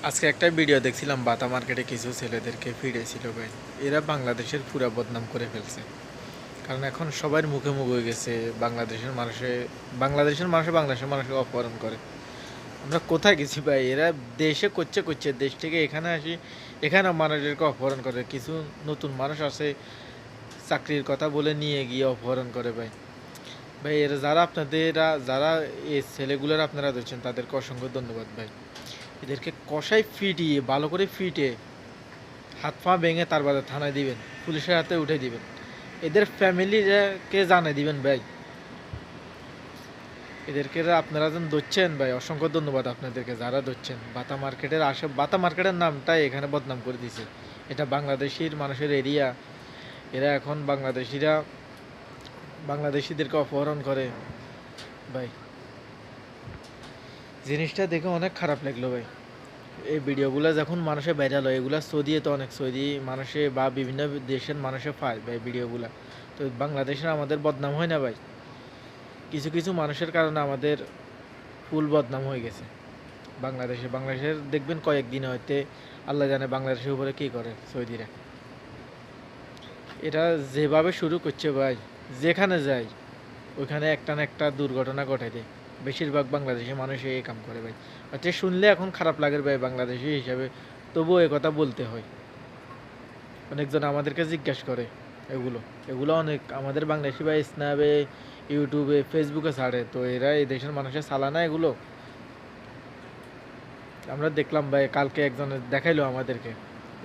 আজকে একটা ভিডিও দেখছিলাম, বাতা মার্কেটে কিছু ছেলেদেরকে ফিরেছিল ভাই। এরা বাংলাদেশের পুরা বদনাম করে ফেলছে। কারণ এখন সবার মুখে মুখ হয়ে গেছে বাংলাদেশের মানুষকে অপহরণ করে। আমরা কোথায় গেছি ভাই? এরা দেশে করছে করছে, দেশ থেকে এখানে আসি, এখানে মানুষদেরকে অপহরণ করে। কিছু নতুন মানুষ আছে, চাকরির কথা বলে নিয়ে গিয়ে অপহরণ করে ভাই। ভাই এরা যারা এই ছেলেগুলোর আপনারা ধরছেন, তাদেরকে অসংখ্য ধন্যবাদ ভাই। এদেরকে কষাই ফিটিয়ে ভালো করে ফিটে হাত পা ভেঙে তার বাদে থানায় দিবেন, পুলিশের হাতে উঠে দিবেন, এদের ফ্যামিলিকে জানাই দিবেন ভাই। এদেরকে আপনারা যেন ধরছেন ভাই, অসংখ্য ধন্যবাদ আপনাদেরকে যারা ধরছেন। বাতা মার্কেটের নামটাই এখানে বদনাম করে দিছে। এটা বাংলাদেশির মানুষের এরিয়া। এরা এখন বাংলাদেশিদেরকে অপহরণ করে ভাই। জিনিসটা দেখে অনেক খারাপ লাগলো ভাই। এই ভিডিওগুলো যখন মানুষে ভাইরাল হয়, এগুলো সৌদি মানুষে বা বিভিন্ন দেশের মানুষে পায় ভাই ভিডিওগুলো। তো বাংলাদেশের আমাদের বদনাম হয় না ভাই? কিছু কিছু মানুষের কারণে আমাদের ফুল বদনাম হয়ে গেছে। বাংলাদেশের দেখবেন কয়েকদিনে হয়তো আল্লাহ জানে বাংলাদেশের উপরে কী করে সৌদিরা। এটা যেভাবে শুরু করছে ভাই, যেখানে যায় ওইখানে একটা না একটা দুর্ঘটনা ঘটে দেয়। বেশিরভাগ বাংলাদেশি মানুষ এই কাম করে ভাই। আচ্ছা, শুনলে এখন খারাপ লাগে ভাই বাংলাদেশি হিসাবে, তবুও এ কথা বলতে হয়। অনেকজন আমাদেরকে জিজ্ঞাসা করে এগুলো এগুলো অনেক আমাদের বাংলাদেশি ভাই স্ন্যাপে, ইউটিউবে, ফেসবুকে ছাড়ে। তো এরা এই দেশের মানুষের চালানা এগুলো। আমরা দেখলাম ভাই, কালকে একজন দেখাইলো আমাদেরকে,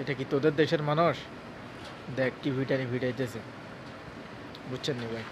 এটা কি তোদের দেশের মানুষ? দেখ কি ভিটাইতেছে, বুঝছেন নি ভাই?